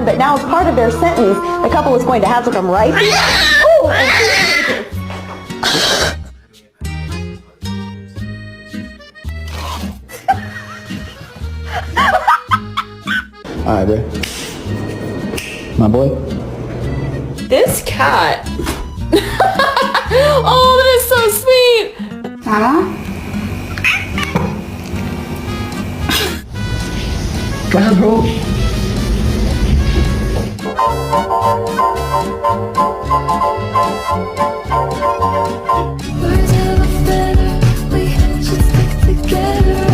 But now, as part of their sentence, the couple is going to have to come right here. Alright, bro. My boy. This cat. Oh, that is so sweet. Mama? Go ahead, bro. Words ever better, we should stick together.